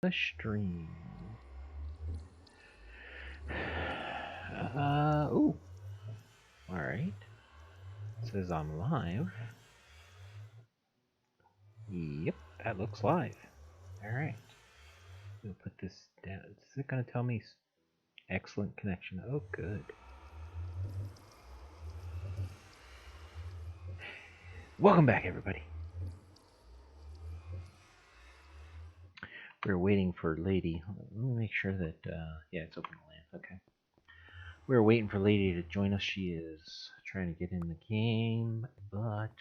the stream. Ooh. Alright. It says I'm live. Yep, that looks live. Alright. We'll put this down. Is it going to tell me excellent connection? Oh, good. Welcome back, everybody. We're waiting for Lady. Let me make sure that, yeah, it's open to land. Okay. We're waiting for Lady to join us. She is trying to get in the game, but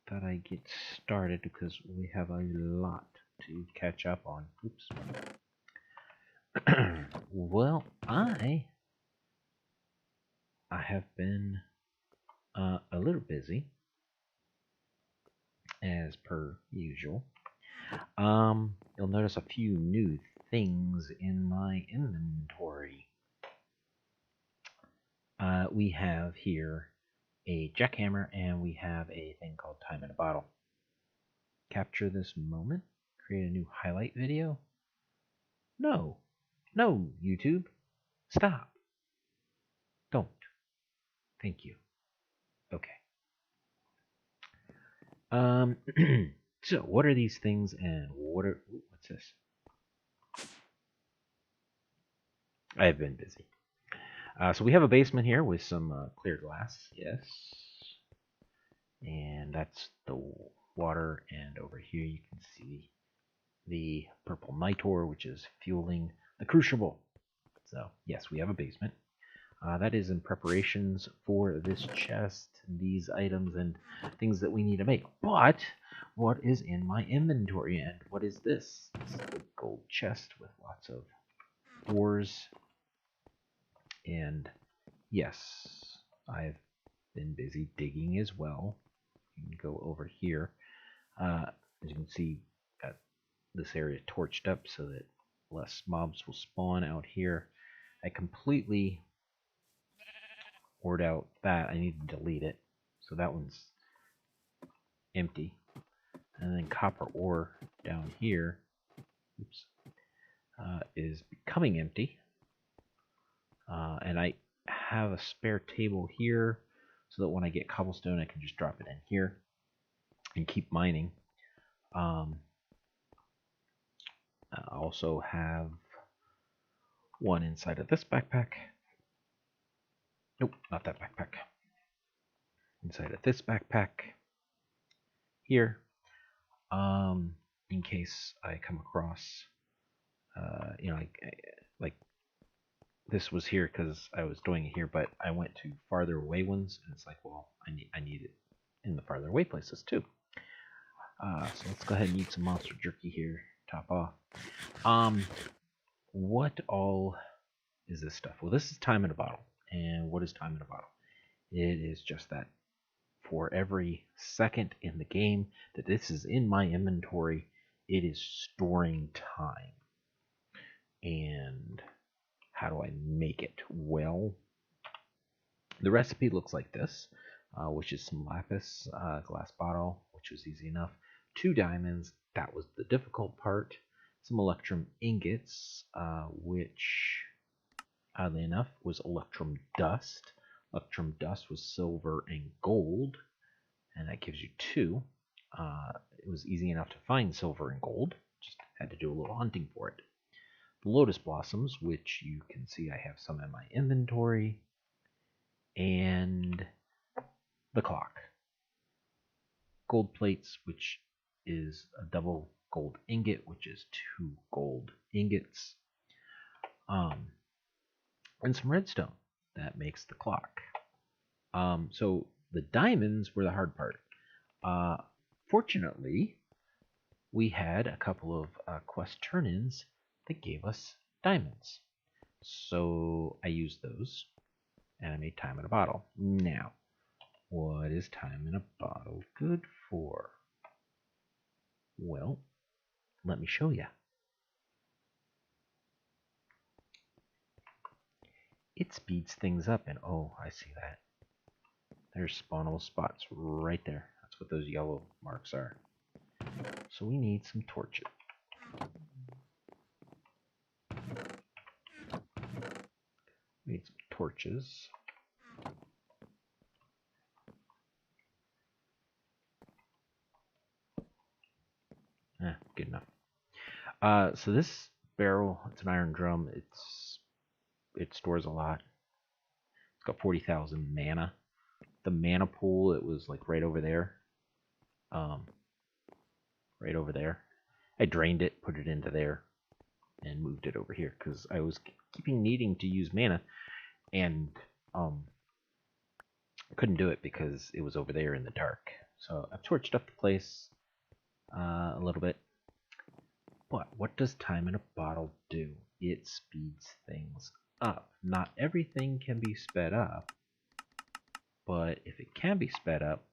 thought I'd get started because we have a lot to catch up on. Oops. Well, I have been a little busy, as per usual. You'll notice a few new things in my inventory. We have here a jackhammer, and we have a thing called time in a bottle. Capture this moment, create a new highlight video. No, YouTube, stop. Don't. Thank you. Okay. So what are these things, and what's this? I've been busy. So we have a basement here with some clear glass, yes. And that's the water, and over here you can see the purple nitor, which is fueling the crucible. So yes, we have a basement. That is in preparations for this chest, these items, and things that we need to make. But what is in my inventory, and what is this? This is the gold chest with lots of ores. And yes, I've been busy digging as well. You can go over here. As you can see, got this area torched up so that less mobs will spawn out here. I completely poured out that. I need to delete it. So that one's empty. And then copper ore down here, oops, is becoming empty. And I have a spare table here so that when I get cobblestone, I can just drop it in here and keep mining. I also have one inside of this backpack. Nope, not that backpack. Inside of this backpack here, in case I come across, like this was here because I was doing it here, but I went to farther away ones, and it's like, well, I need it in the farther away places too. So let's go ahead and eat some monster jerky here. Top off. What all is this stuff? Well, this is time in a bottle. And what is time in a bottle? It is just that. For every second in the game that this is in my inventory, it is storing time. And how do I make it? Well, the recipe looks like this, which is some lapis, glass bottle, which was easy enough, 2 diamonds, that was the difficult part, some electrum ingots, which oddly enough was electrum dust. Electrum dust was silver and gold, and that gives you 2. It was easy enough to find silver and gold, just had to do a little hunting for it. The lotus blossoms, which you can see I have some in my inventory, and the clock. Gold plates, which is a double gold ingot, which is 2 gold ingots, and some redstone. That makes the clock. So the diamonds were the hard part. Fortunately, we had a couple of quest turn-ins that gave us diamonds. So I used those, and I made time in a bottle. Now, what is time in a bottle good for? Well, let me show you. It speeds things up, and oh, I see that. There's spawnable spots right there. That's what those yellow marks are. So we need some torches. torches. Good enough. So this barrel, it's an iron drum. It stores a lot. It's got 40,000 mana. The mana pool, it was like right over there. Right over there. I drained it, put it into there, and moved it over here because I was keeping needing to use mana, and couldn't do it because it was over there in the dark. So I've torched up the place a little bit. But what does time in a bottle do? It speeds things up. Not everything can be sped up, but if it can be sped up,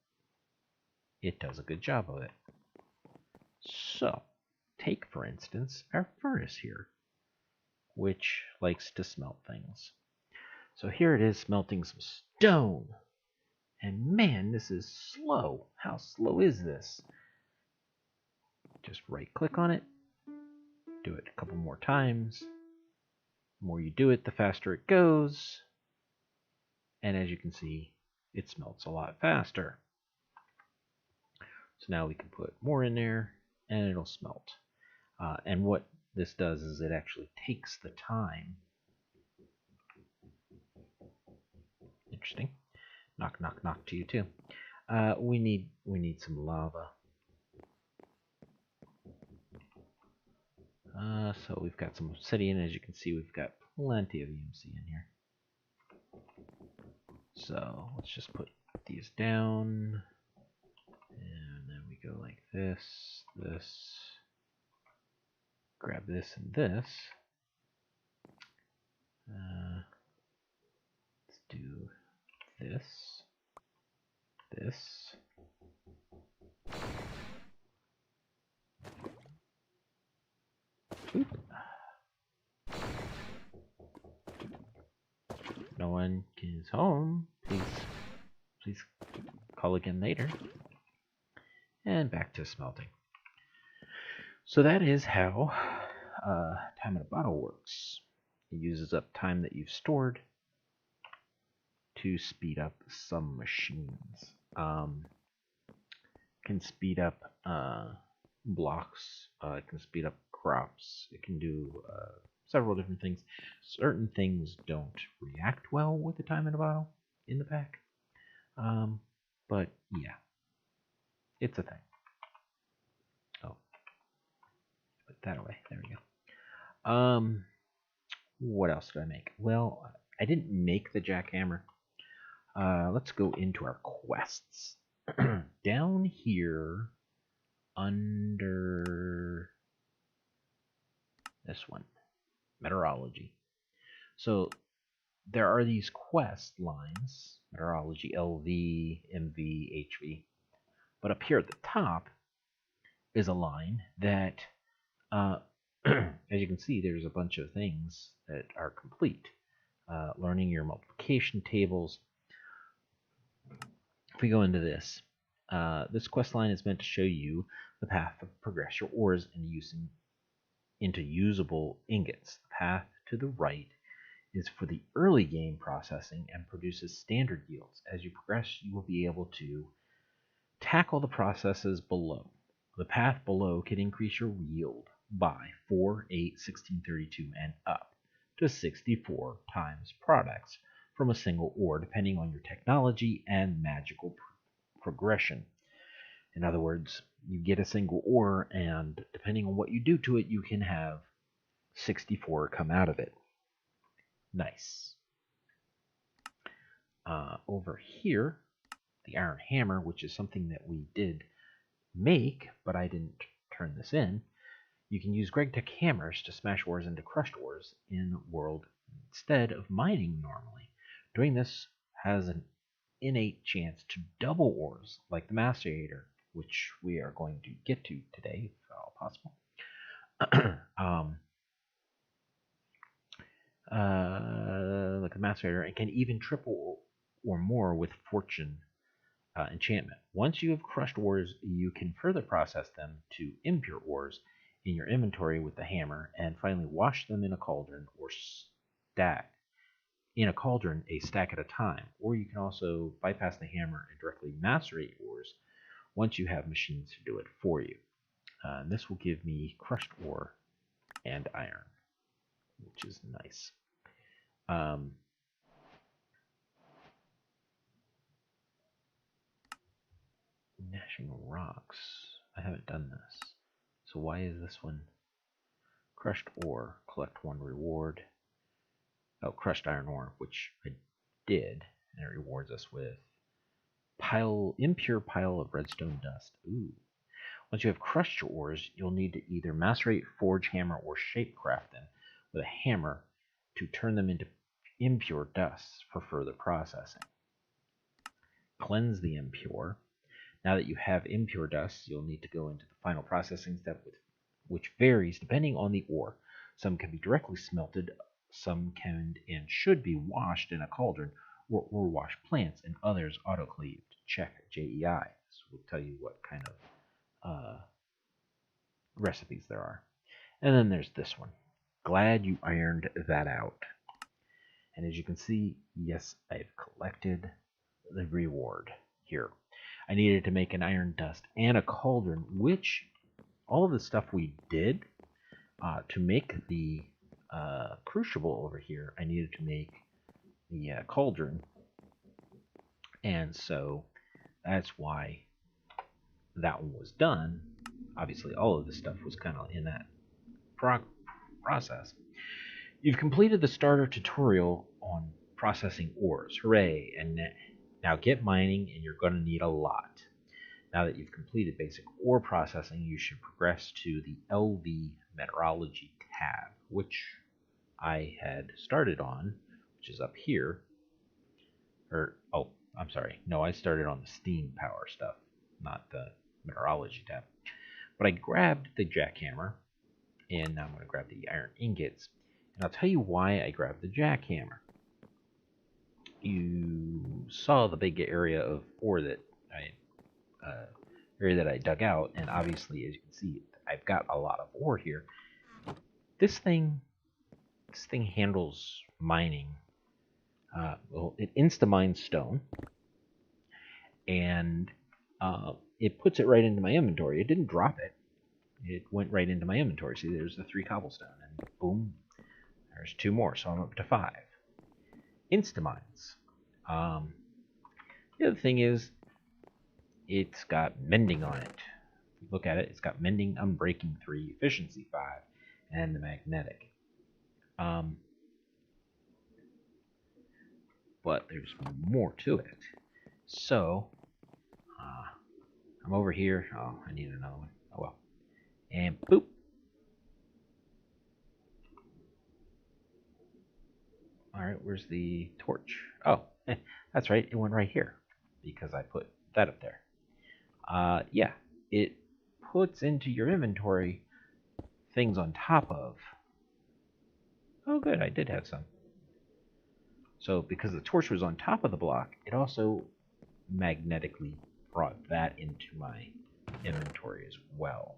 it does a good job of it. So, take for instance our furnace here, which likes to smelt things. So here it is smelting some stone. And man, this is slow. How slow is this? Just right click on it. Do it a couple more times. The more you do it, the faster it goes. And as you can see, it smelts a lot faster. So now we can put more in there and it'll smelt. And what this does is it actually takes the time. Interesting. Knock, knock, knock to you too. We need some lava. So we've got some obsidian. As you can see, we've got plenty of EMC in here. So let's just put these down, and then we go like this, this, grab this and this. Let's do this, this. Oop. No one is home. Please call again later. And back to smelting. So that is how time in a bottle works. It uses up time that you've stored to speed up some machines. Can speed up blocks. It can speed up crops. It can do several different things. Certain things don't react well with the time in a bottle in the pack. But yeah, it's a thing. Oh, put that away. There we go. What else did I make? Well, I didn't make the jackhammer. Let's go into our quests. Down here under this one, meteorology. So there are these quest lines, meteorology, LV, MV, HV. But up here at the top is a line that, as you can see, there's a bunch of things that are complete. Learning your multiplication tables. If we go into this, this quest line is meant to show you the path to progress your ores into usable ingots. The path to the right is for the early game processing and produces standard yields. As you progress, you will be able to tackle the processes below. The path below can increase your yield by 4, 8, 16, 32, and up to 64 times products from a single ore, depending on your technology and magical progression. In other words, you get a single ore, and depending on what you do to it, you can have 64 come out of it. Nice. Over here, the iron hammer, which is something that we did make, but I didn't turn this in. You can use GregTech hammers to smash ores into crushed ores in world instead of mining normally. Doing this has an innate chance to double ores, like the Macerator, which we are going to get to today, if at all possible. Like the Macerator, and can even triple or more with Fortune enchantment. Once you have crushed ores, you can further process them to impure ores in your inventory with the hammer, and finally wash them in a cauldron or stack in a cauldron a stack at a time, or you can also bypass the hammer and directly macerate ores once you have machines to do it for you. And this will give me crushed ore and iron, which is nice. Gnashing rocks. I haven't done this. So why is this one? Crushed ore. Collect 1 reward. Oh, crushed iron ore, which I did, and it rewards us with impure pile of redstone dust. Ooh. Once you have crushed your ores, you'll need to either macerate, forge, hammer, or shapecraft them with a hammer to turn them into impure dust for further processing. Cleanse the impure. Now that you have impure dust, you'll need to go into the final processing step, which varies depending on the ore. Some can be directly smelted, some can and should be washed in a cauldron or ore wash plants, and others autoclaved. Check JEI. This will tell you what kind of recipes there are. And then there's this one. Glad you ironed that out. And as you can see, yes, I've collected the reward here. I needed to make an iron dust and a cauldron, which all of the stuff we did to make the crucible over here, I needed to make the cauldron. And so that's why that one was done. Obviously, all of this stuff was kind of in that process. You've completed the starter tutorial on processing ores. Hooray! And now get mining, and you're going to need a lot. Now that you've completed basic ore processing, you should progress to the LV Metallurgy tab, which I had started on, which is up here. Oh, I'm sorry. No, I started on the steam power stuff, not the Metallurgy tab. But I grabbed the jackhammer, and now I'm going to grab the iron ingots. And I'll tell you why I grabbed the jackhammer. You saw the big area of ore that I dug out, and obviously, as you can see, I've got a lot of ore here. This thing handles mining. Well, it insta-mines stone, and it puts it right into my inventory. It didn't drop it. It went right into my inventory. See, there's the 3 cobblestone, and boom, there's 2 more, so I'm up to 5. Insta-mines. The other thing is, it's got mending on it. If you look at it, it's got mending, unbreaking 3, efficiency 5, and the magnetic. But there's more to it. So, I'm over here. Oh, I need another one. Oh well. And boop. Alright, where's the torch? Oh, that's right. It went right here because I put that up there. Yeah, it puts into your inventory things on top of. Oh, good. I did have some. So because the torch was on top of the block, it also magnetically brought that into my inventory as well,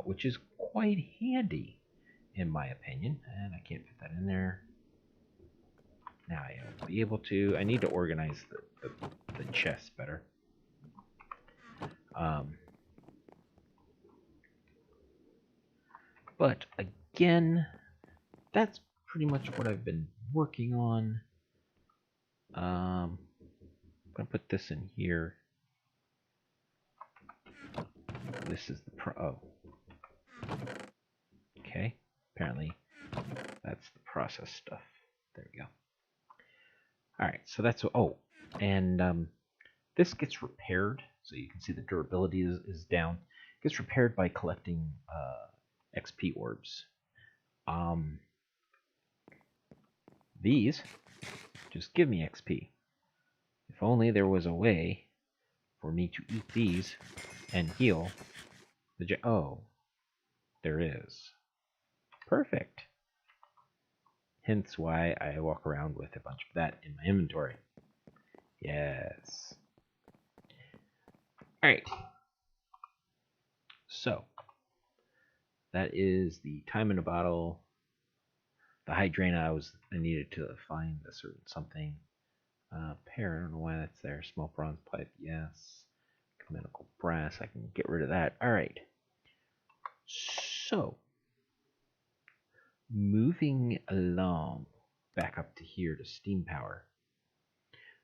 which is quite handy in my opinion. And I can't fit that in there. Now I'll be able to. I need to organize the chest better. But again, that's pretty much what I've been working on. I'm gonna put this in here. This is the okay. Apparently, that's the process stuff. There we go. All right, so that's and this gets repaired. So you can see the durability is down. It gets repaired by collecting XP orbs. These just give me XP. If only there was a way for me to eat these and heal the oh, there is. Perfect. Hence why I walk around with a bunch of that in my inventory. Yes. Alright. So, that is the time in a bottle. The Hydrana, I needed to find a certain something. Pear, I don't know why that's there. Small bronze pipe, yes. Chemical brass, I can get rid of that. Alright. So, moving along back up to here to steam power.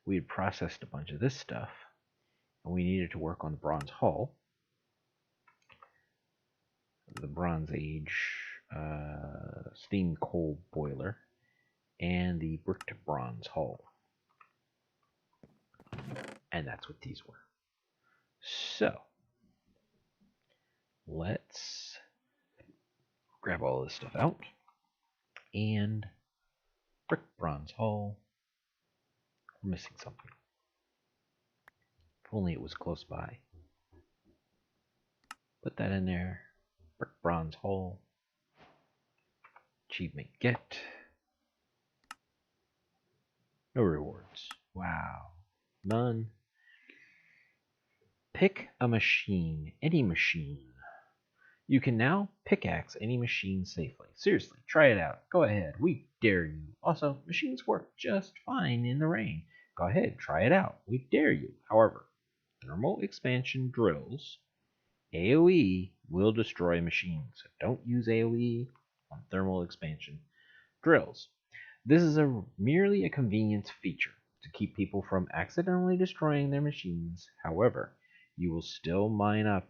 We had processed a bunch of this stuff, and we needed to work on the bronze hull, the Bronze Age steam coal boiler, and the bricked bronze hull. And that's what these were. So, let's grab all this stuff out. And brick bronze hull. We're missing something. If only it was close by. Put that in there. Brick bronze hull. Achievement get. No rewards. Wow. None. Pick a machine. Any machine. You can now pickaxe any machine safely. Seriously, try it out. Go ahead. We dare you. Also, machines work just fine in the rain. Go ahead, try it out. We dare you. However, thermal expansion drills, AoE will destroy machines. So don't use AoE on thermal expansion drills. This is merely a convenience feature to keep people from accidentally destroying their machines. However, you will still mine up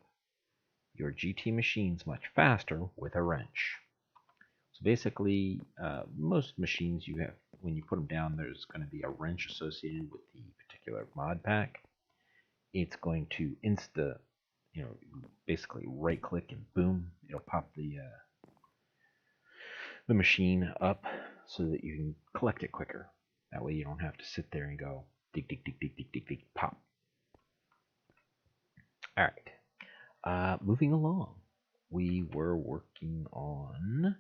your GT machines much faster with a wrench. So basically, most machines you have, when you put them down, there's going to be a wrench associated with the particular mod pack. It's going to basically right click and boom, it'll pop the machine up so that you can collect it quicker. That way you don't have to sit there and go dig, dig, dig, dig, dig, dig, dig, pop. All right. Moving along, we were working on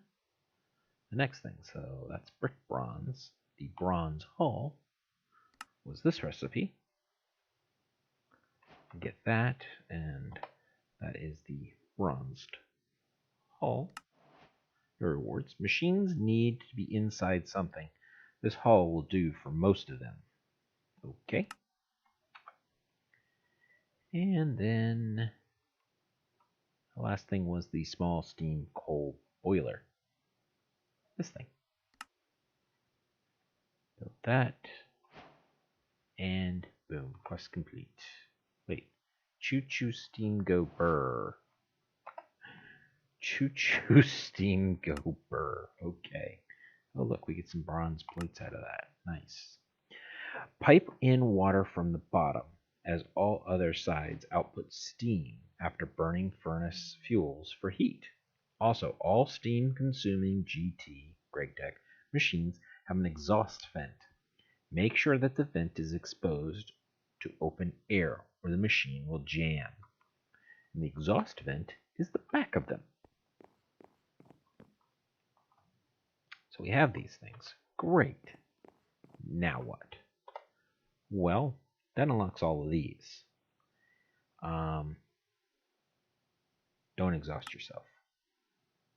the next thing. So that's brick bronze. The bronze hull was this recipe. Get that, and that is the bronzed hull. Your rewards. Machines need to be inside something. This hull will do for most of them. Okay. And then the last thing was the small steam coal boiler. This thing. Build that. And boom, quest complete. Wait. Choo choo steam go burr. Choo choo steam go burr. Okay. Oh look, we get some bronze plates out of that. Nice. Pipe in water from the bottom, as all other sides output steam after burning furnace fuels for heat. Also, all steam-consuming GT GregTech machines have an exhaust vent. Make sure that the vent is exposed to open air, or the machine will jam. And the exhaust vent is the back of them. So we have these things. Great. Now what? Well, that unlocks all of these. Don't exhaust yourself.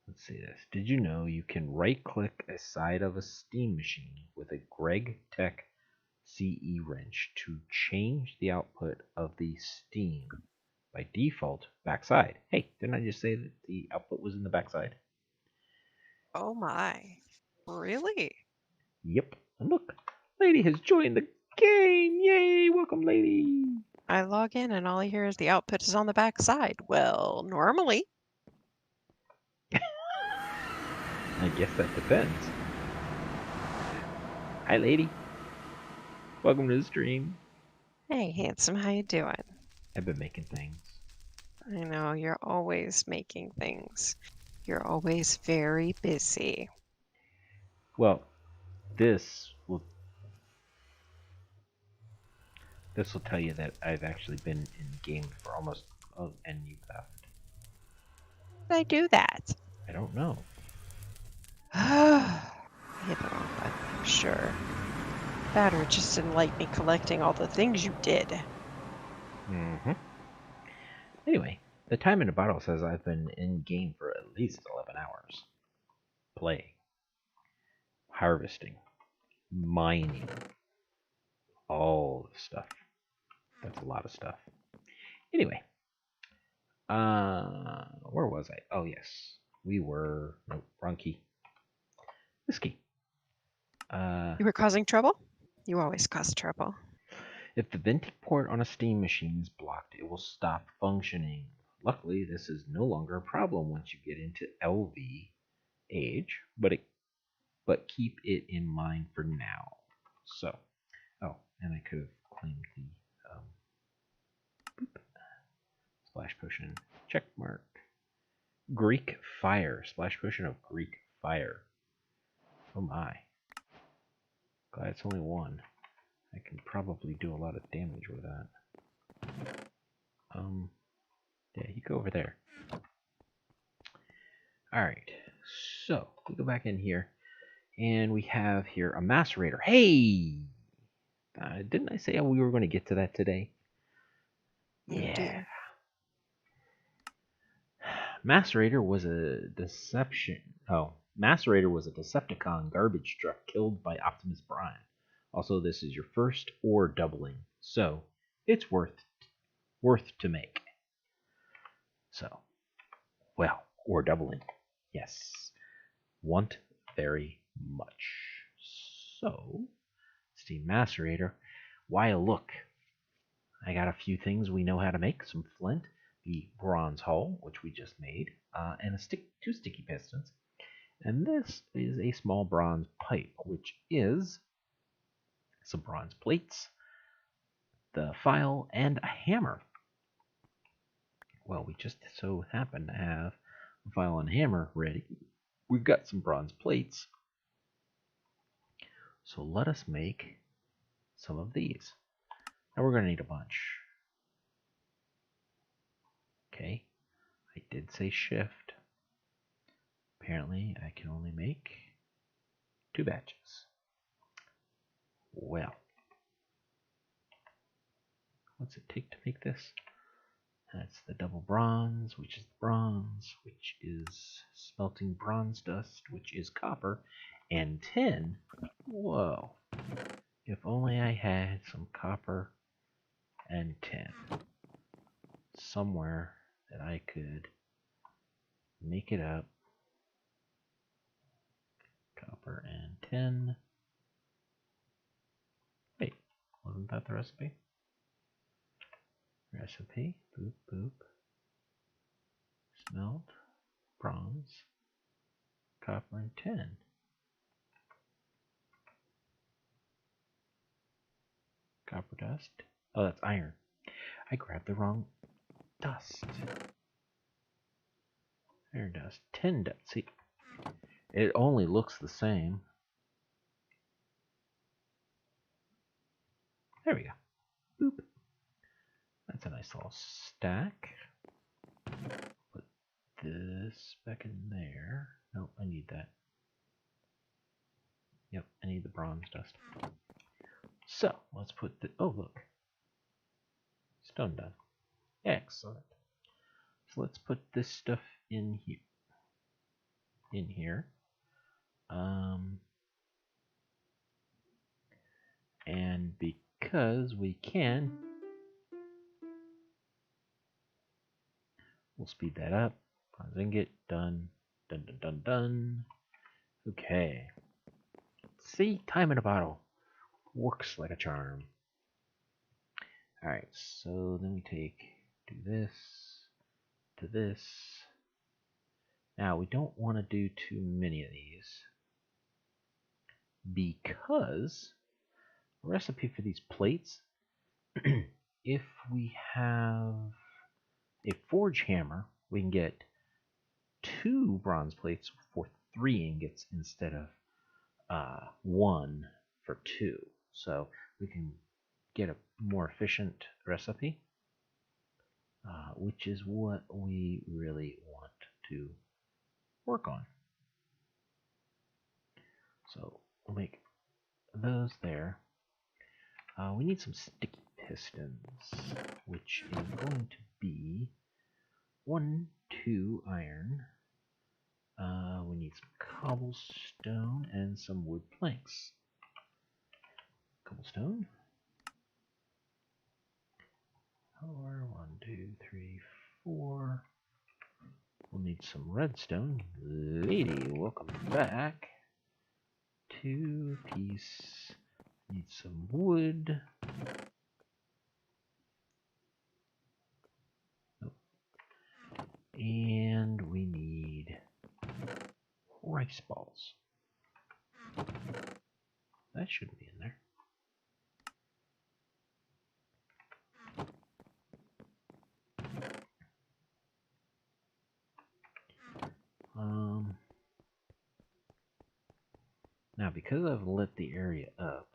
Let's see this. Did you know you can right-click a side of a steam machine with a GregTech CE wrench to change the output of the steam? By default, backside. Hey, didn't I just say that the output was in the backside? Oh my. Really? Yep. And look, lady has joined the game. Yay! Welcome, lady. I log in and all I hear is the output is on the back side. Well, normally. I guess that depends. Hi, lady. Welcome to the stream. Hey, handsome, how you doing? I've been making things. I know, you're always making things. You're always very busy. Well, this will tell you that I've actually been in game for almost. Oh, and you left. How did I do that? I don't know. I hit the wrong button, I'm sure. That or it just didn't like me collecting all the things you did. Mm-hmm. Anyway, the time in the bottle says I've been in game for at least 11 hours. Playing. harvesting, mining, all the stuff. That's a lot of stuff. Anyway, where was I? Oh yes, we were. Nope, wrong key. This key. You were causing trouble? You always cause trouble. If the venting port on a steam machine is blocked, it will stop functioning. Luckily, this is no longer a problem once you get into LV age, but keep it in mind for now. So, oh, and I could have claimed the splash potion check mark. Greek fire, splash potion of Greek fire. Oh my! Glad it's only one. I can probably do a lot of damage with that. Yeah, you go over there. Alright, so we go back in here, and we have here a macerator. Hey! Didn't I say we were going to get to that today? Yeah. Macerator was a deception. Oh, Macerator was a Decepticon garbage truck killed by Optimus Prime. Also, this is your first ore doubling, so it's worth to make. So, well, ore doubling, yes, want very much. So, Steam Macerator. Why look? I got a few things we know how to make. Some flint, the bronze hull, which we just made, and two sticky pistons. And this is a small bronze pipe, which is some bronze plates, the file, and a hammer. Well, we just so happen to have a file and hammer ready. We've got some bronze plates. So let us make some of these. Now we're going to need a bunch. Okay, I did say shift. Apparently I can only make 2 batches. Well, what's it take to make this? That's the double bronze, which is bronze, which is smelting bronze dust, which is copper, and tin. Whoa. If only I had some copper and tin somewhere that I could make it up. Copper and tin. Wait, wasn't that the recipe? Recipe, boop, boop. Smelt, bronze, copper, and tin. Copper dust. Oh, that's iron. I grabbed the wrong dust. Iron dust. Tin dust. See, it only looks the same. There we go. Boop. That's a nice little stack. Put this back in there. Nope, I need that. Yep, I need the bronze dust. So, let's put the... Oh, look. Stone done. Excellent. So let's put this stuff in here. And because we can, we'll speed that up. Bronze ingot, done. Done, done, done, done. Okay. See, time in a bottle. Works like a charm. Alright, so then we do this to this. Now, we don't want to do too many of these because the recipe for these plates, if we have a forge hammer, we can get 2 bronze plates for 3 ingots instead of 1 for 2. So we can get a more efficient recipe, which is what we really want to work on. So we'll make those there. We need some sticky pistons, which is going to be 1, 2 iron, We need some cobblestone and some wood planks. Cobblestone. 4, 1, 2, 3, 4. We'll need some redstone. Lady, welcome back. 2 piece. Need some wood. Nope. And we need rice balls. That shouldn't be in there. Now, because I've lit the area up,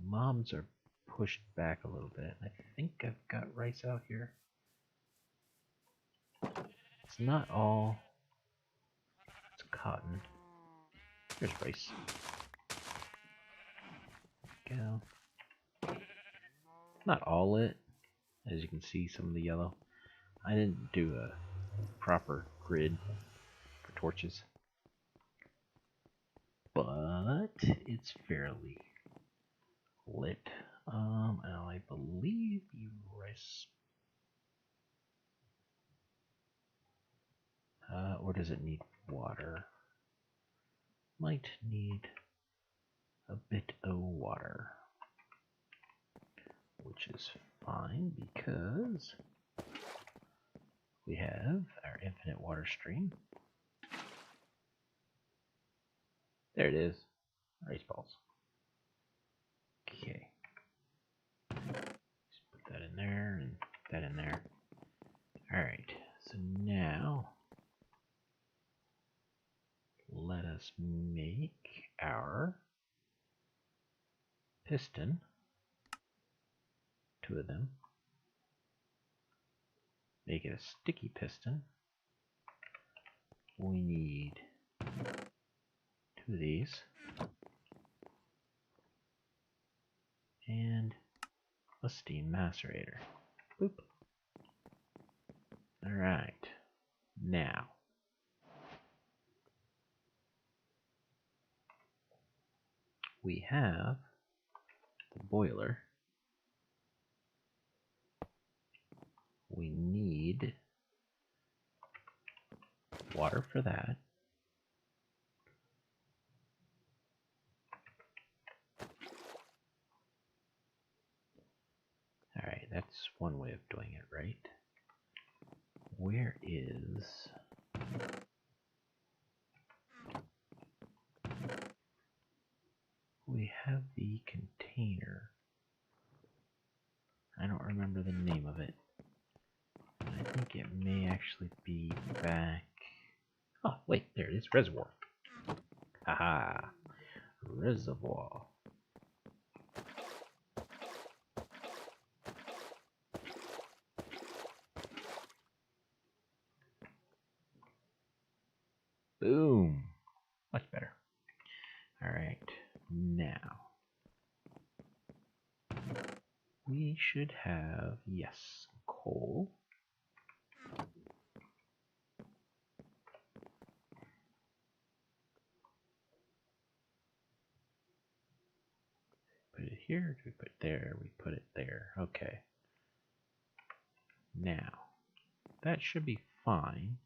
mobs are pushed back a little bit. I think I've got rice out here. It's not all. It's cotton. There's rice. Go. Not all lit. As you can see, some of the yellow. I didn't do a proper grid for torches, but it's fairly lit. And I believe the rice. Or does it need water? Might need a bit of water, which is fine because we have our infinite water stream. There it is. Rice balls. Okay. Just put that in there and that in there. Alright, so now let us make our piston. 2 of them. Make it a sticky piston. We need 2 of these. And a steam macerator. Boop. Alright. Now, we have the boiler. We need water for that. Alright, that's one way of doing it, right? Where is... We have the container. I don't remember the name of it. I think it may actually be back... Oh, wait, there it is. Reservoir. Haha. Reservoir. Boom. Much better. Alright, now we should have, yes, coal. Put it here, we put it there, we put it there. Okay. Now, that should be fine.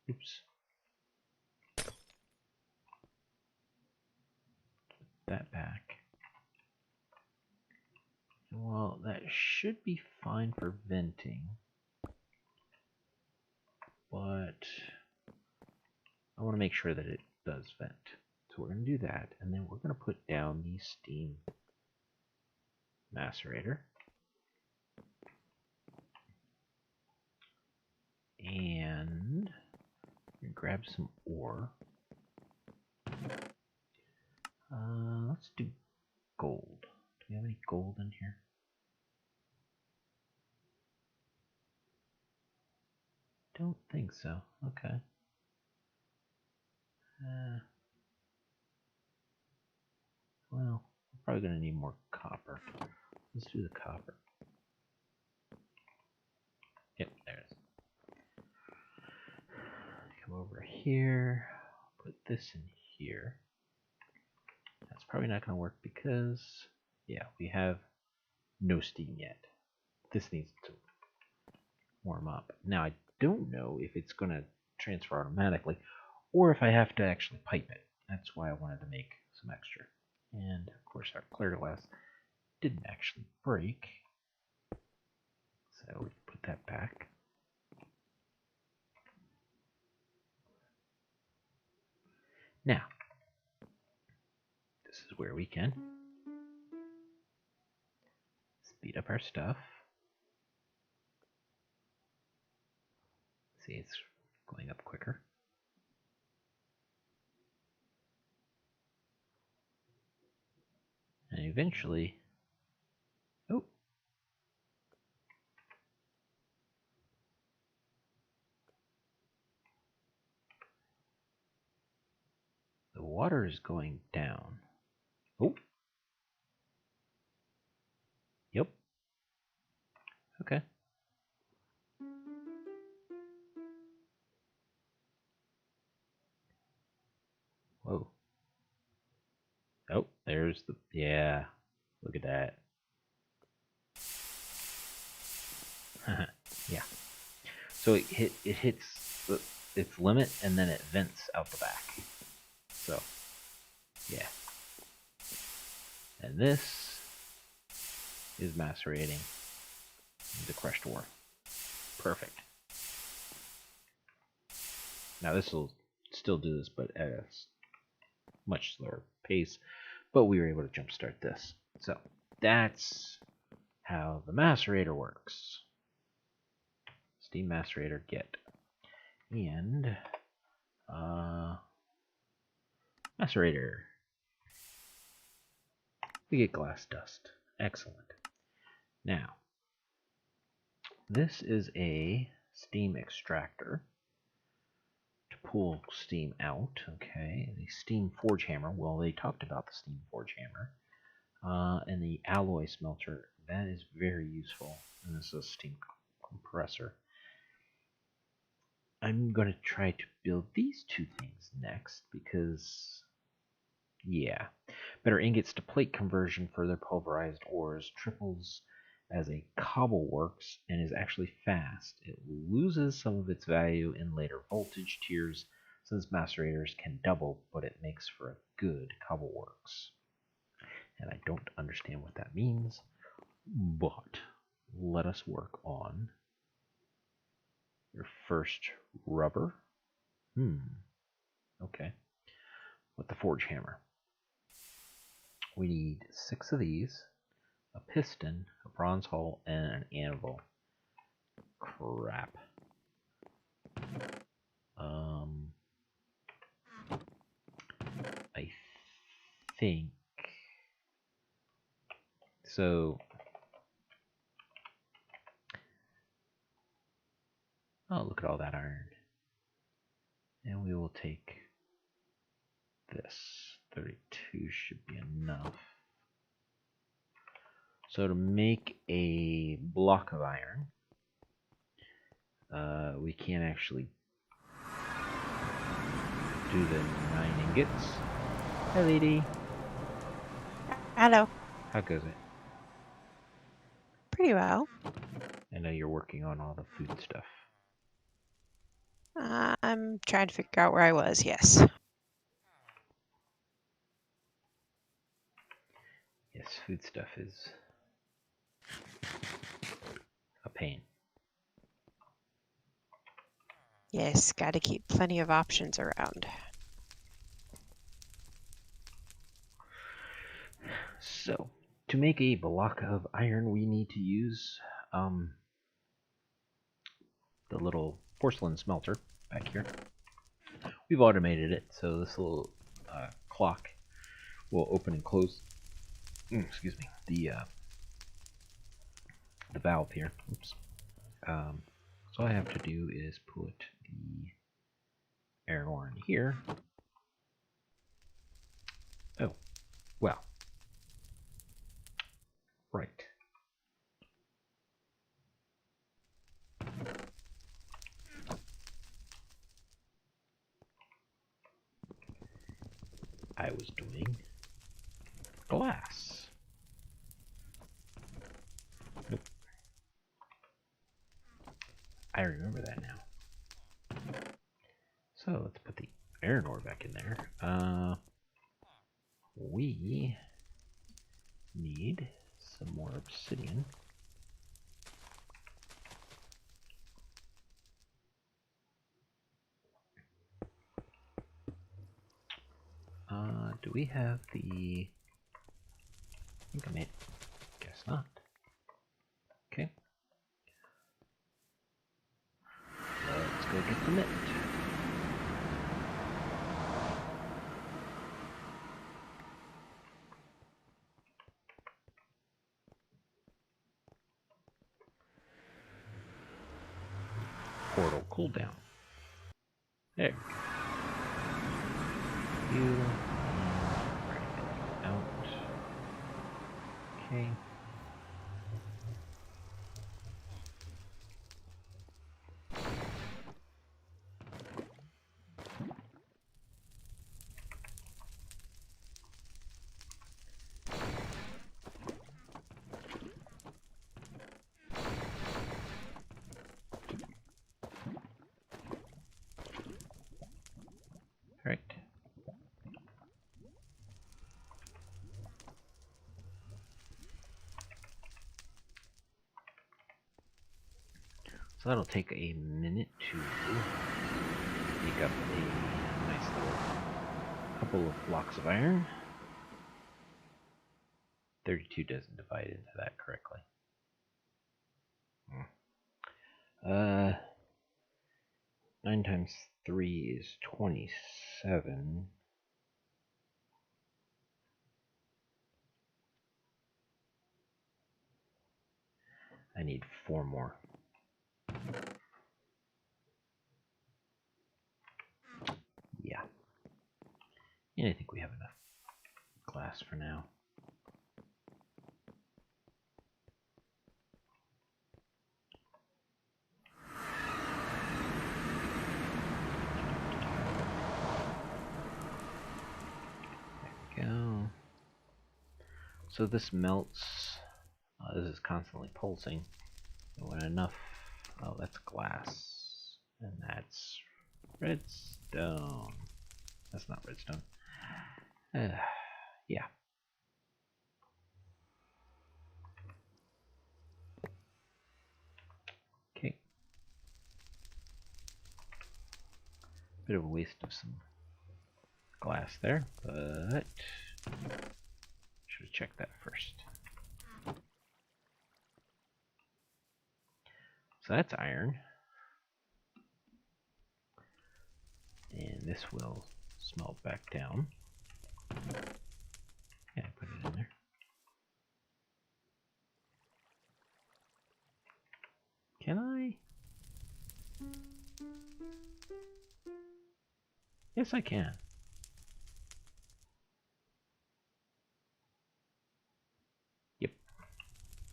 Oops. That back. Well, that should be fine for venting. But I want to make sure that it does vent. So we're going to do that, and then we're going to put down the steam macerator. And grab some ore. Let's do gold. Do we have any gold in here? Don't think so. Okay. Well, we're probably going to need more copper. Let's do the copper. Yep, there it is. Come over here, put this in here. That's probably not going to work because, yeah, we have no steam yet. This needs to warm up. Now, I don't know if it's going to transfer automatically or if I have to actually pipe it. That's why I wanted to make some extra. And, of course, our clear glass didn't actually break. So we put that back. Now, this is where we can speed up our stuff. See, it's going up quicker. And eventually, oh, the water is going down. Oh, yep. Okay. Whoa. Oh, there's the, yeah, look at that. Yeah. So it hits its limit and then it vents out the back. So, yeah. And this is macerating the crushed ore. Perfect. Now this will still do this, but at a much slower pace. But we were able to jumpstart this. So that's how the macerator works. Steam macerator get. And macerator. We get glass dust. Excellent. Now, this is a steam extractor to pull steam out. Okay, the steam forge hammer. Well, they talked about the steam forge hammer. And the alloy smelter. That is very useful. And this is a steam compressor. I'm going to try to build these two things next because, yeah. Better ingots to plate conversion for their pulverized ores triples as a cobble works and is actually fast. It loses some of its value in later voltage tiers since macerators can double, but it makes for a good cobble works. And I don't understand what that means, but let us work on your first rubber. Okay. With the forge hammer. We need 6 of these, a piston, a bronze hull, and an anvil. Crap. I think so. Oh, look at all that iron. And we will take this. 32 should be enough. So to make a block of iron, we can't actually do the 9 ingots. Hi, lady. Hello. How goes it? Pretty well. I know you're working on all the food stuff. I'm trying to figure out where I was, yes. Yes, food stuff is a pain. Yes, got to keep plenty of options around. So, to make a block of iron, we need to use the little porcelain smelter back here. We've automated it, so this little clock will open and close. Excuse me, the valve here. Oops. So all I have to do is put the iron ore in here. Oh, well. Right. I was doing glass. Nope. I remember that now. So let's put the iron ore back in there. We need some more obsidian. Do we have the... I think I made... Guess not. Okay. Let's go get the mint. Portal cooldown. There we go. You out. Okay. Right. So that'll take a minute to make up a nice little couple of blocks of iron. 32 doesn't divide into that correctly. 9 times 3 is 27. I need 4 more. Yeah. And I think we have enough glass for now. There we go. So this melts. This is constantly pulsing. And when enough... Oh, that's glass. And that's redstone. That's not redstone. Yeah. Okay. Bit of a waste of some glass there, but should have checked that first. So that's iron. And this will smelt back down. Yeah, put it in there. Can I? Yes, I can. Yep.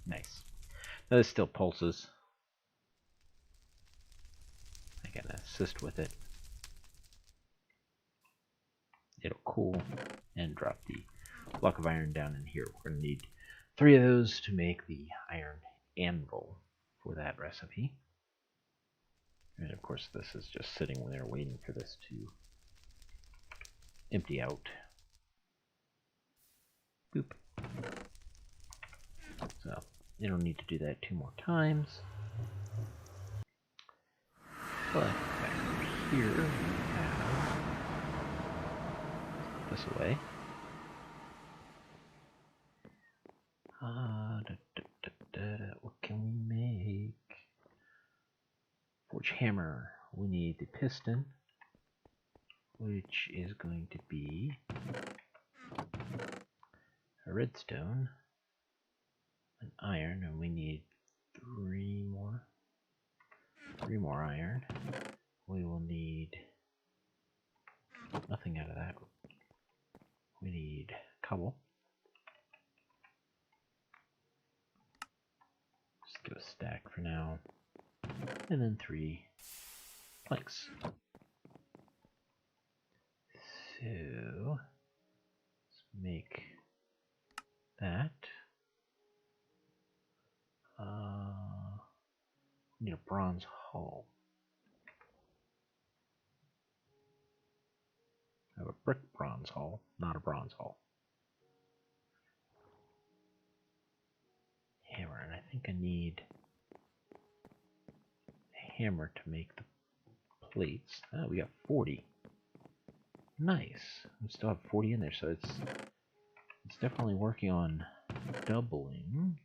Nice. Now this still pulses. I can assist with it. It'll cool and drop the block of iron down in here. We're going to need 3 of those to make the iron anvil for that recipe. And of course this is just sitting there waiting for this to empty out. Boop. So you don't need to do that 2 more times. But back over here we have this away. What can we make? Forge hammer. We need the piston, which is going to be a redstone, an iron, and we need 3 more. 3 more iron. We will need nothing out of that. We need cobble. Just give a stack for now. And then 3 planks. So make that. Need a bronze hull. I have a brick bronze hull, not a bronze hull. Hammer, and I think I need a hammer to make the plates. Oh, we got 40. Nice. We still have 40 in there, so it's definitely working on doubling.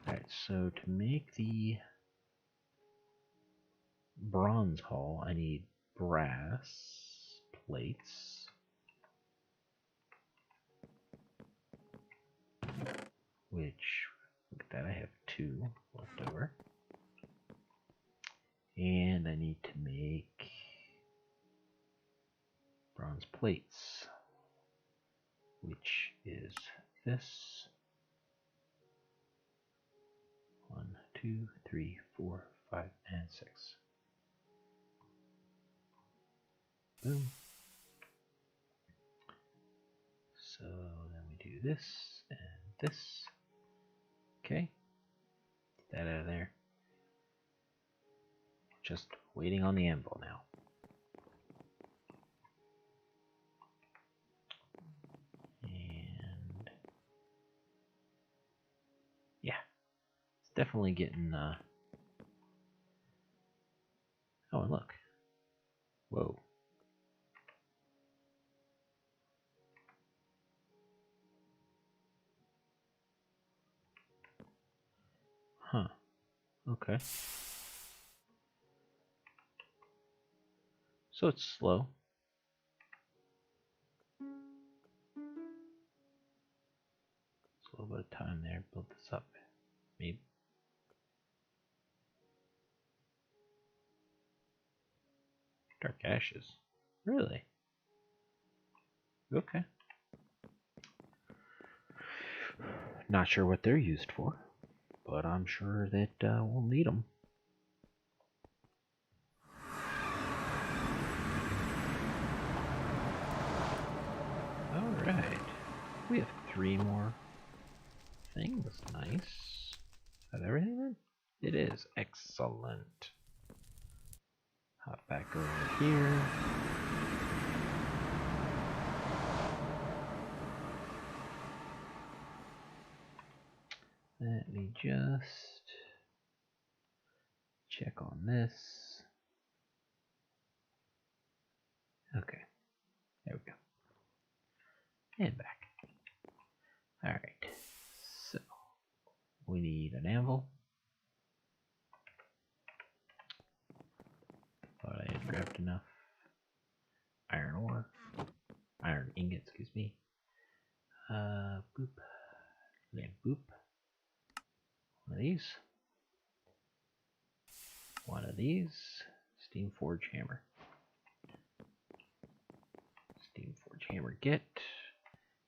Alright, so to make the bronze hull, I need brass plates. Which, look at that, I have 2 left over. And I need to make bronze plates, which is this. 1, 2, 3, 4, 5, and 6. Boom. So then we do this and this. Okay. Get that out of there. Just waiting on the anvil now. And yeah, it's definitely getting oh, and look. Whoa. Huh. Okay. So it's slow. It's a little bit of time there. Build this up. Maybe. Dark ashes. Really? Okay. Not sure what they're used for, but I'm sure that we'll need them. Alright. We have 3 more things. Nice. Is that everything then? It is. Excellent. Hop back over here. Let me just check on this. Okay. There we go. And back. Alright. So, we need an anvil. Thought I had grabbed enough iron ore. Iron ingot, excuse me. Boop. Then boop. One of these. One of these. Steam forge hammer. Steam forge hammer get.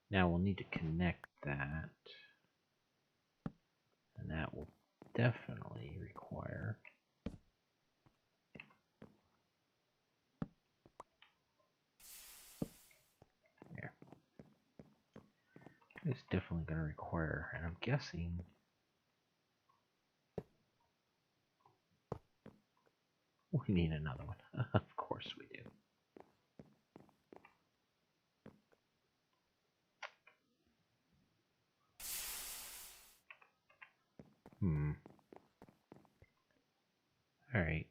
Now we'll need to connect that. And that will definitely require there. It's definitely going to require, and I'm guessing we need another one. Of course we do. Alright.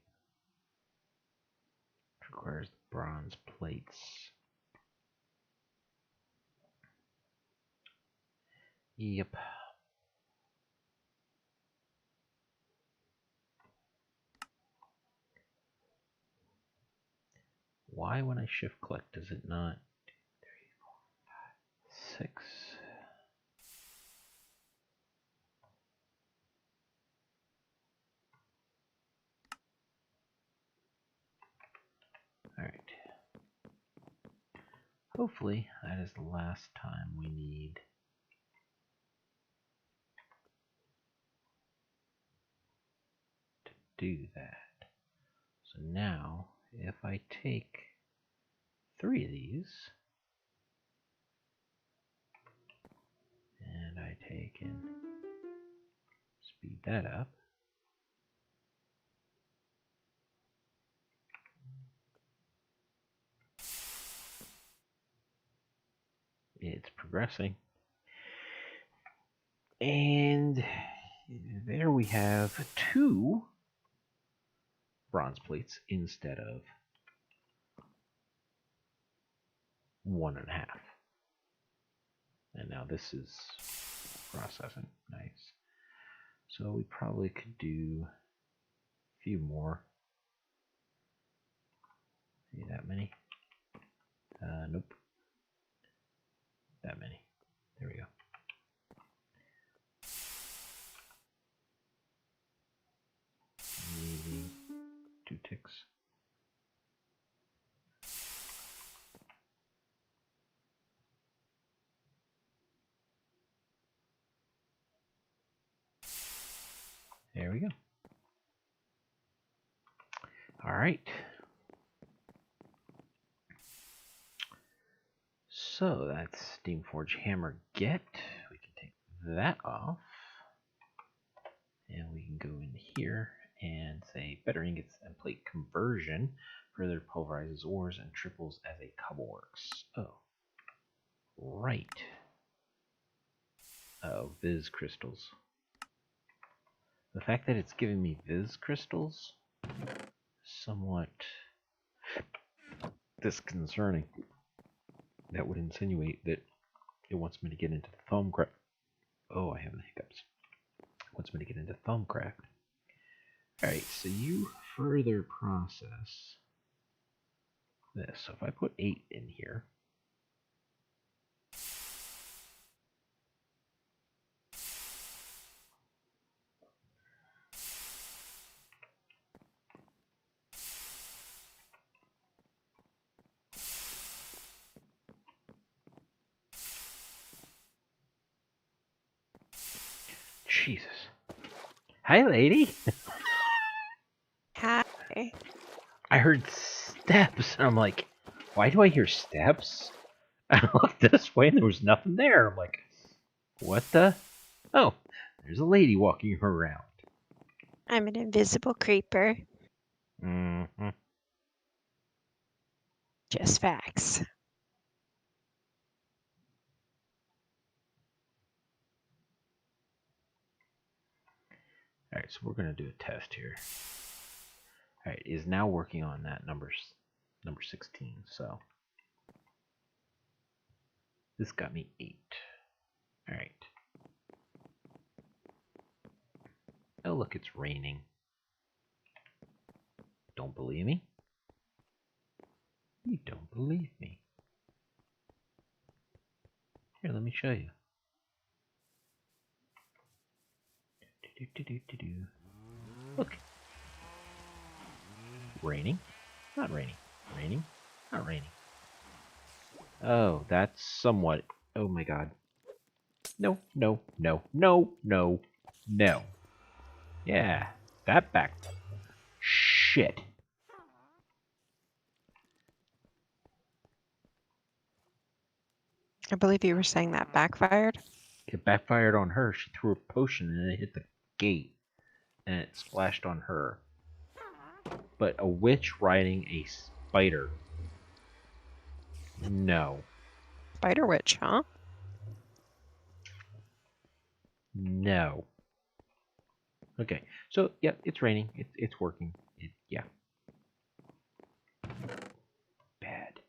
Requires bronze plates. Yep. Why when I shift click does it not? 2, 3, 4, 5, 6. Alright. Hopefully that is the last time we need to do that. So now if I take 3 of these, take and speed that up. It's progressing. And there we have 2 bronze plates instead of 1.5. And now this is processing. Nice. So we probably could do a few more. See that many? Nope. That many. There we go. Maybe 2 ticks. There we go. All right. So that's Steamforge Hammer Get. We can take that off. And we can go in here and say better ingots and plate conversion. Further pulverizes ores and triples as a cobbleworks. Oh. Right. Oh, Viz crystals. The fact that it's giving me Viz crystals somewhat disconcerting. That would insinuate that it wants me to get into Thumbcraft. Oh, I have the hiccups. It wants me to get into Thumbcraft. Alright, so you further process this. So if I put 8 in here, Jesus. Hi, lady. Hi. I heard steps, and I'm like, why do I hear steps? I looked this way, and there was nothing there. I'm like, what the? Oh, there's a lady walking around. I'm an invisible creeper. Mm-hmm. Just facts. Alright, so we're going to do a test here. Alright, is now working on that number 16, so this got me 8. Alright. Oh, look, it's raining. Don't believe me? You don't believe me. Here, let me show you. Look. Raining. Not raining. Raining. Not raining. Oh, that's somewhat... Oh my god. No, no, no, no, no, no. Yeah, that back... Shit. I believe you were saying that backfired. It backfired on her. She threw a potion and it hit the gate. And it splashed on her. But a witch riding a spider. No. Spider witch, huh? No. Okay, so yeah, it's raining. It's working. Yeah. Bad.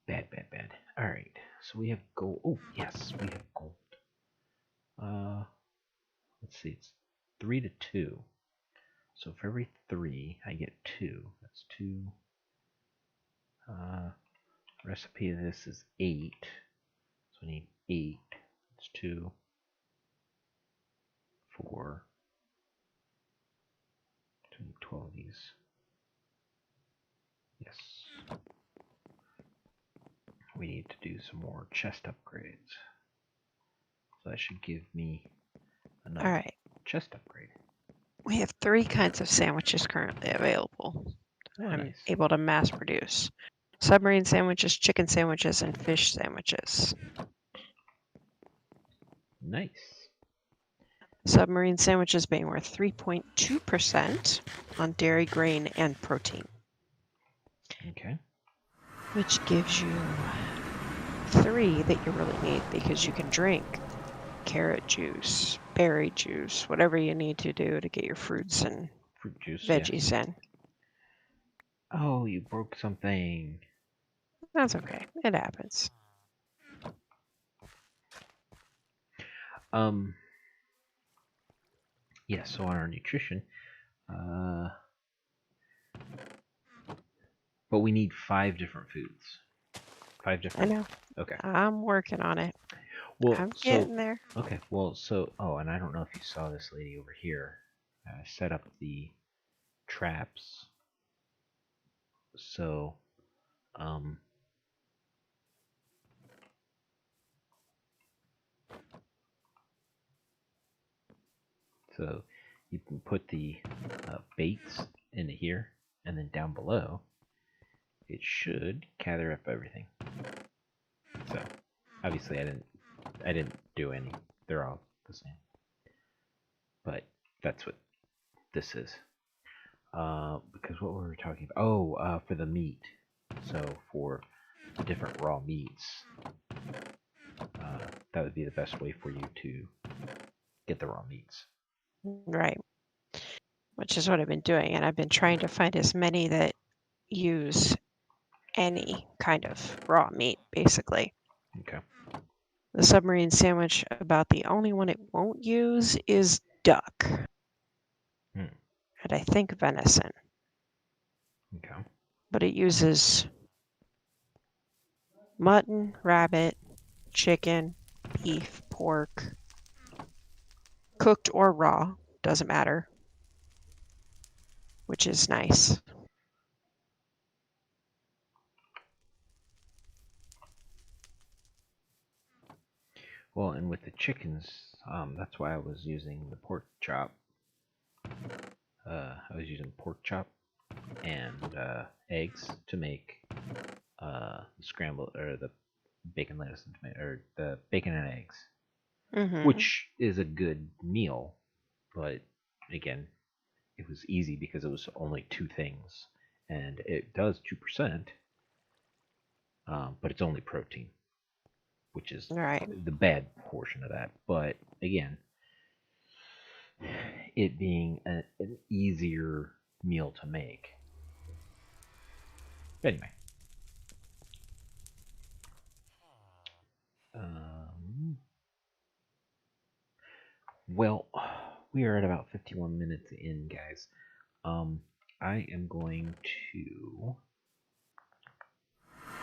Bad, bad, bad. All right, so we have gold. Oh yes, we have gold. Let's see. It's 3 to 2. So for every 3, I get 2. That's 2. Recipe of this is 8. So I need 8. It's 2, 4. So I need 12 of these. Yes. We need to do some more chest upgrades. So that should give me another All right. chest upgrade. We have 3 kinds of sandwiches currently available. Oh, I'm nice. able to mass produce. Submarine sandwiches, chicken sandwiches, and fish sandwiches. Nice. Submarine sandwiches being worth 3.2% on dairy, grain, and protein, Okay. which gives you 3 that you really need because you can drink carrot juice, berry juice, whatever you need to do to get your fruits and Fruit juice, yeah. veggies in. Oh, you broke something. That's okay. It happens. Yeah, so on our nutrition, but we need 5 different foods. 5 I different. know. Okay. I'm working on it. Well, I'm so getting there. okay. Well, so and I don't know if you saw this lady over here. Set up the traps. So, um, so you can put the baits into here, and then down below, it should gather up everything. So, obviously, I didn't do any. They're all the same. But that's what this is. Because what were we talking about? Oh, for the meat. So for the different raw meats, that would be the best way for you to get the raw meats. Right. Which is what I've been doing. And I've been trying to find as many that use any kind of raw meat, basically. Okay. The submarine sandwich, about the only one it won't use is duck. Hmm. And I think venison. Okay. But it uses mutton, rabbit, chicken, beef, pork, cooked or raw, doesn't matter, which is nice. Well, and with the chickens, that's why I was using the pork chop. I was using pork chop and eggs to make scrambled or the bacon, lettuce, and tomato, or the bacon and eggs, which is a good meal. But again, it was easy because it was only 2 things, and it does 2%, but it's only protein, which is Right. the bad portion of that. But again, it being an easier meal to make. Anyway, um, well, we are at about 51 minutes in, guys. I am going to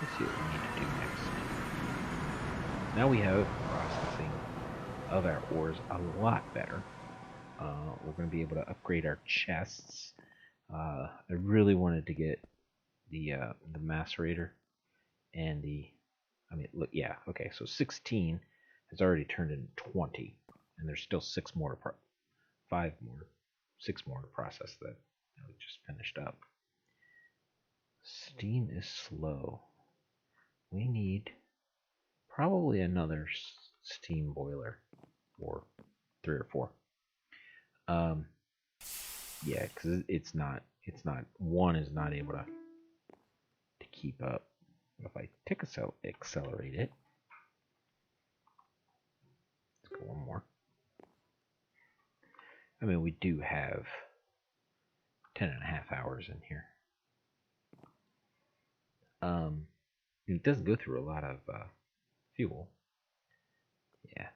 let's see what we need to do next. Now we have processing of our ores a lot better. We're going to be able to upgrade our chests. I really wanted to get the macerator and the. I mean, look, yeah, okay. So 16 has already turned into 20, and there's still 5 more, 6 more to process that we just finished up. Steam is slow. We need probably another steam boiler, or 3 or 4. Um, yeah, because one is not able to keep up. But if I accelerate it, let's go one more. I mean, we do have 10.5 hours in here. It doesn't go through a lot of fuel. Yeah,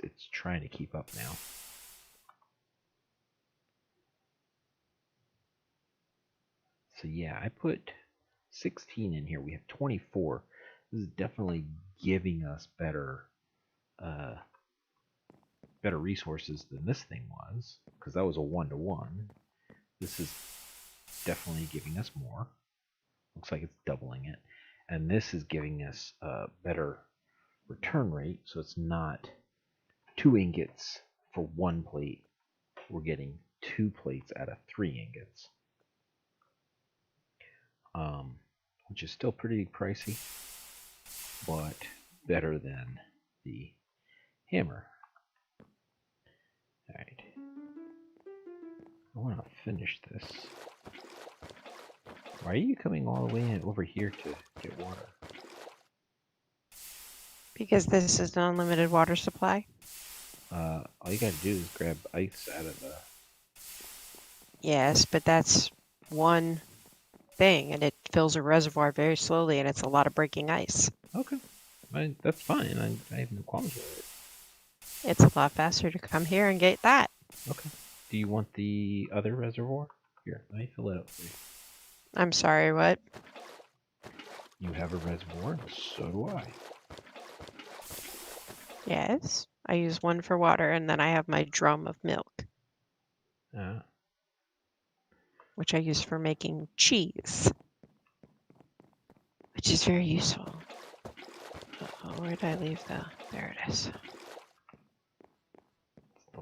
it's trying to keep up now. So yeah, I put 16 in here. We have 24. This is definitely giving us better resources than this thing was, because that was a 1-to-1. This is definitely giving us more. Looks like it's doubling it. And this is giving us a better return rate, so it's not 2 ingots for 1 plate. We're getting 2 plates out of 3 ingots. Which is still pretty pricey, but better than the hammer. I want to finish this. Why are you coming all the way over here to get water? Because this is an unlimited water supply. All you gotta do is grab ice out of the... Yes, but that's one thing, and it fills a reservoir very slowly, and it's a lot of breaking ice. Okay. That's fine. I have no qualms with it. It's a lot faster to come here and get that. Okay. Do you want the other reservoir? Here, let me fill it up for you. I'm sorry, what? You have a reservoir, and so do I. Yes, I use one for water, and then I have my drum of milk, which I use for making cheese, which is very useful. Uh-oh, where did I leave the... There it is.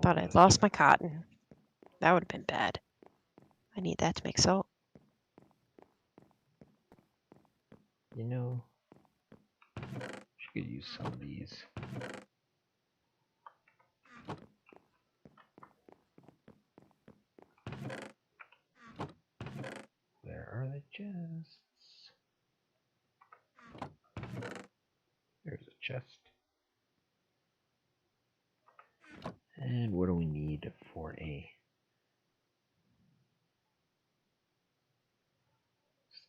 Thought I'd lost my cotton. That would have been bad. I need that to make salt. You know, she could use some of these. Where are the chests? There's a chest. And what do we need for a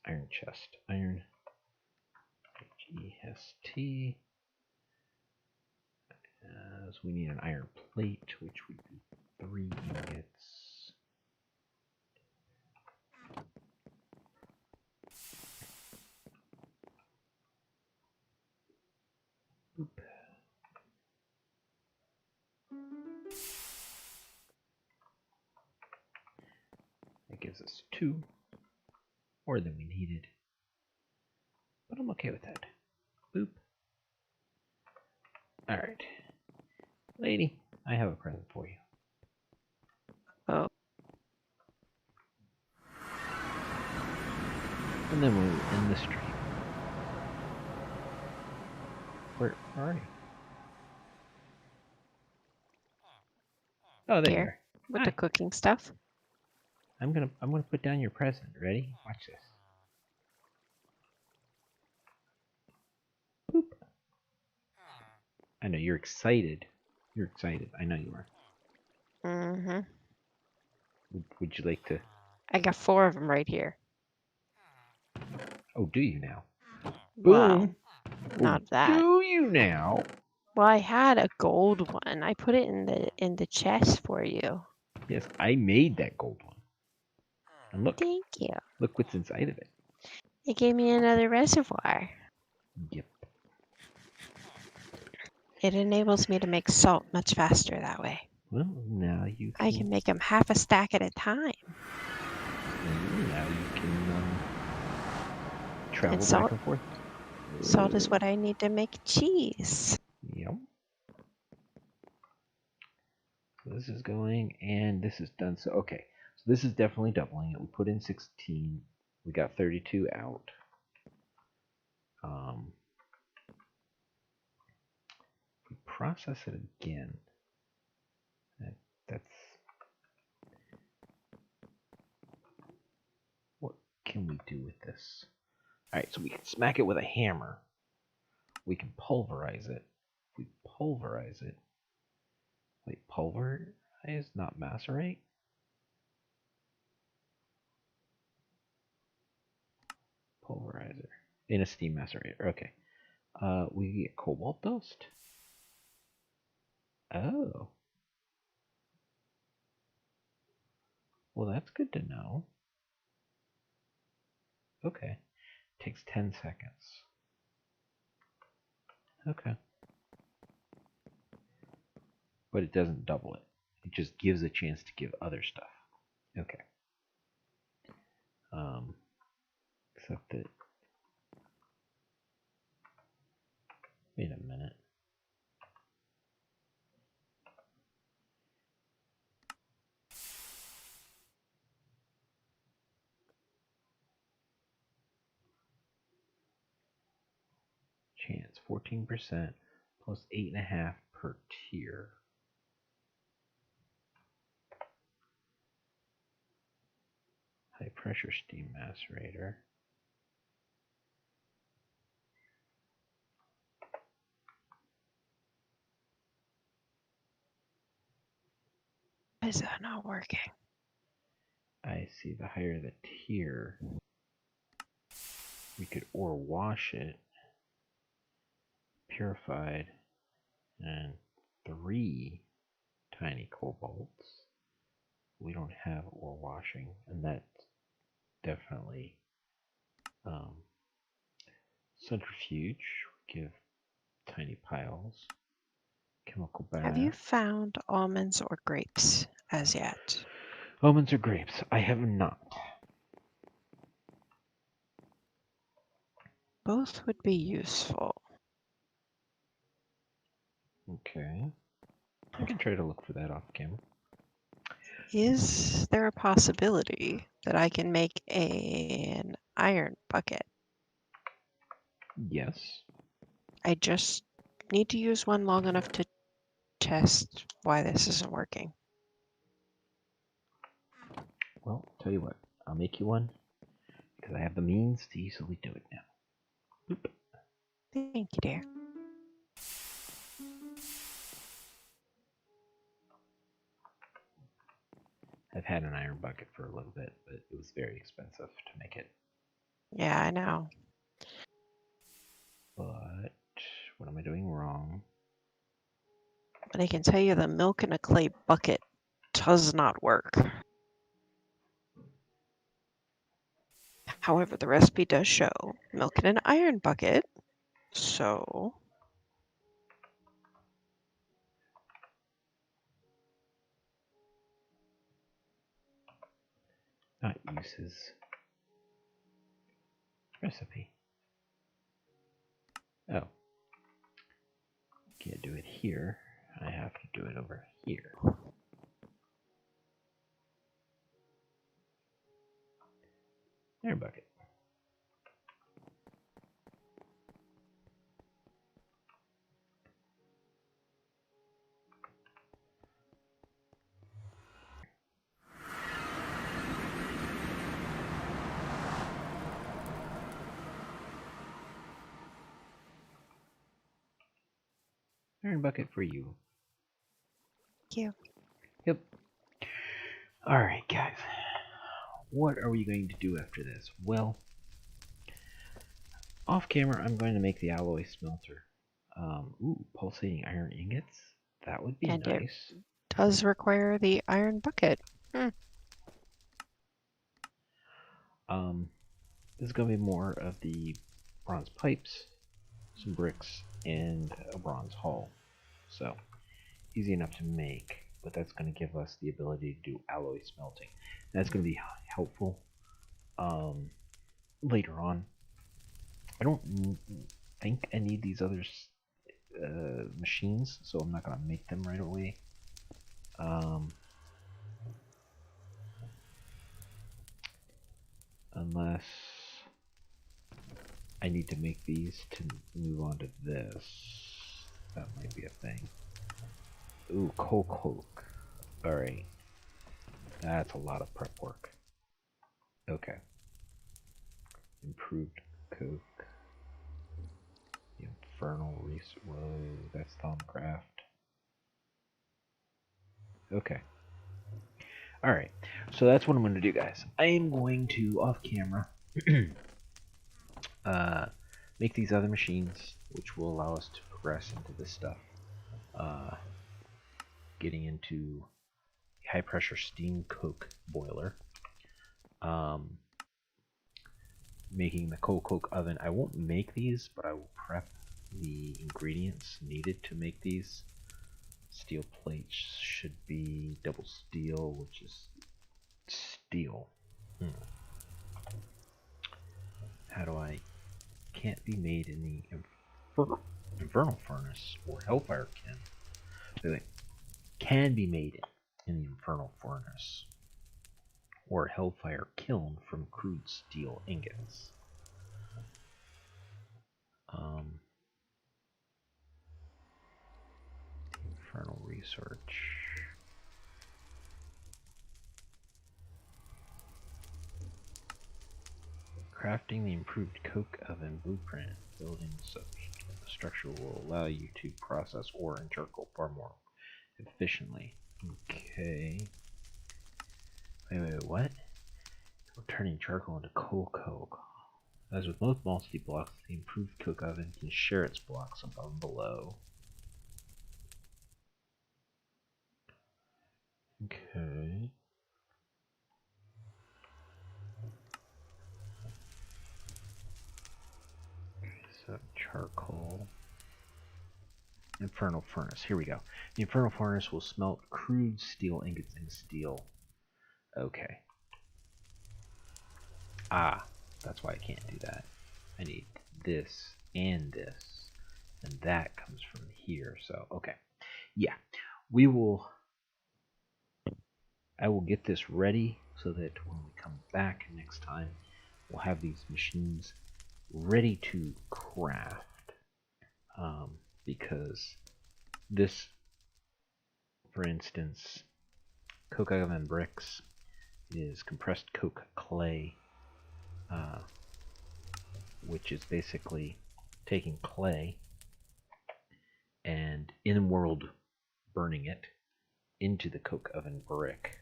iron chest? Iron. G-S-T. So we need an iron plate, which would be 3 ingots. Boop. That gives us 2, more than we needed. But I'm okay with that. Boop. Alright. Lady, I have a present for you. Oh. And then we'll end the stream. Where are you? Oh, there you are. With Hi. the cooking stuff. I'm gonna put down your present. Ready? Watch this. Boop. I know you're excited. You're excited. I know you are. Mm-hmm. Would you like to? I got 4 of them right here. Oh, do you now? Wow. Boom. Not that. Do you now? Well, I had a gold one. I put it in the chest for you. Yes, I made that gold one. And look. Thank you. Look what's inside of it. It gave me another reservoir. Yep. It enables me to make salt much faster that way. Well, now you can. I can make them half a stack at a time. Now you can travel And salt, back and forth. Salt is what I need to make cheese. Yep. So this is going, and this is done. So okay, so this is definitely doubling it. We put in 16. We got 32 out. If we process it again, that's what can we do with this? All right, so we can smack it with a hammer. We can pulverize it. If we pulverize it, wait, pulverize, not macerate. Pulverizer in a steam macerator. Okay. We get cobalt dust. Oh. Well, that's good to know. Okay. Takes 10 seconds. Okay. But it doesn't double it. It just gives a chance to give other stuff. Okay. Except that... Wait a minute. Chance 14% plus 8.5 per tier. High pressure steam macerator. Why is that not working? I see the higher the tier, we could ore wash it, purified, and 3 tiny cobalts. We don't have ore washing, and that's definitely centrifuge. Give tiny piles. Chemical bath. Have you found almonds or grapes as yet? Almonds or grapes? I have not. Both would be useful. Okay. I can try to look for that off camera. Is there a possibility that I can make an iron bucket? Yes. I just need to use one long enough to test why this isn't working. Well, tell you what. I'll make you one because I have the means to easily do it now. Boop. Thank you, dear. I've had an iron bucket for a little bit, but it was very expensive to make it. Yeah, I know. But what am I doing wrong? But I can tell you the milk in a clay bucket does not work. However, the recipe does show milk in an iron bucket, so Not uses. Recipe. Oh. Can't do it here. I have to do it over here. Iron bucket. Iron bucket for you. thank you. Yep. Alright, guys. What are we going to do after this? Well, off camera, I'm going to make the alloy smelter. Ooh, pulsating iron ingots? That would be And it nice. does require the iron bucket. This is going to be more of the bronze pipes, some bricks, and a bronze hull. So, easy enough to make, but that's going to give us the ability to do alloy smelting. That's going to be helpful later on. I don't think I need these other machines, so I'm not going to make them right away. Unless I need to make these to move on to this. That might be a thing. Ooh, coke. Alright. That's a lot of prep work. Okay. Improved coke. The infernal resource. Whoa, that's Thaumcraft. Okay. Alright. So that's what I'm going to do, guys. I am going to, off camera, make these other machines, which will allow us to progress into this stuff. Getting into high pressure steam coke boiler. Making the coke oven. I won't make these, but I will prep the ingredients needed to make these. Steel plates should be double steel, which is steel. How do I... Can't be made in the infernal furnace or hellfire kiln. Wait. Can be made in the infernal furnace or hellfire kiln from crude steel ingots. Infernal research. Crafting the improved coke oven blueprint. Building such a structure will allow you to process ore and charcoal far more efficiently. Okay. Wait, what? We're turning charcoal into coal coke. As with most multi-blocks, the improved coke oven can share its blocks above and below. Okay. So charcoal. Infernal furnace. Here we go. The infernal furnace will smelt crude steel ingots into steel. Okay. Ah, that's why I can't do that. I need this and this, and that comes from here. So okay, yeah, I will get this ready so that when we come back next time, we'll have these machines ready to craft. Because this, for instance, coke oven bricks is compressed coke clay, which is basically taking clay and in-world burning it into the coke oven brick,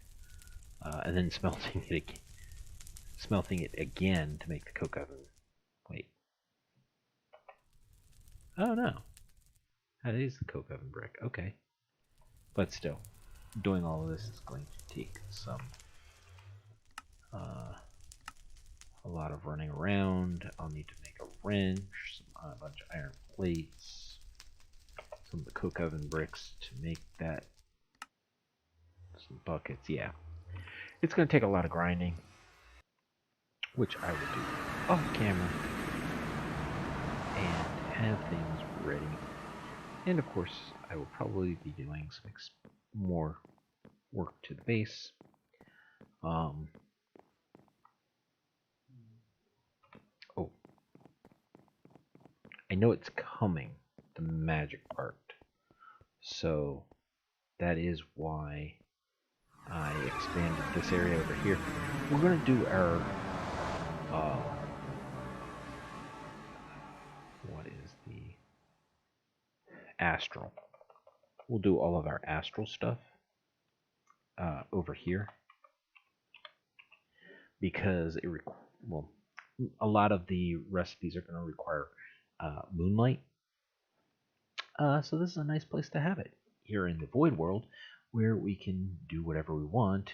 and then smelting it again to make the coke oven. Wait. Oh no. That is the coke oven brick. Okay. But still, doing all of this is going to take some a lot of running around. I'll need to make a wrench, a bunch of iron plates, some of the coke oven bricks to make that, some buckets. Yeah, it's going to take a lot of grinding, which I will do off camera and have things ready. And of course, I will probably be doing some more work to the base. Oh, I know it's coming, the magic part. So that is why I expanded this area over here. We're going to do our what is the astral. We'll do all of our astral stuff over here because well, a lot of the recipes are going to require moonlight. So this is a nice place to have it here in the void world, where we can do whatever we want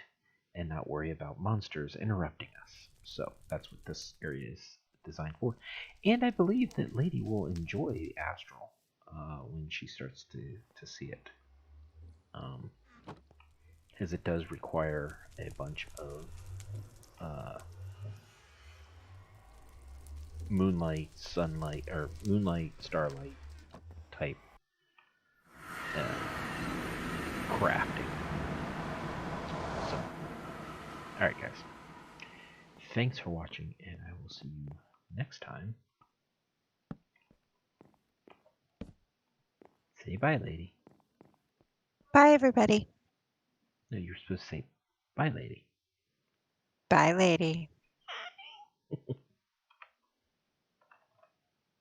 and not worry about monsters interrupting us. So that's what this area is designed for. And I believe that Lady will enjoy the astral when she starts to see it. As it does require a bunch of moonlight, sunlight, or moonlight, starlight type crafting. So, alright guys. Thanks for watching, and I will see you next time. Say bye, lady. Bye, everybody. No, you're supposed to say bye, lady. Bye, lady.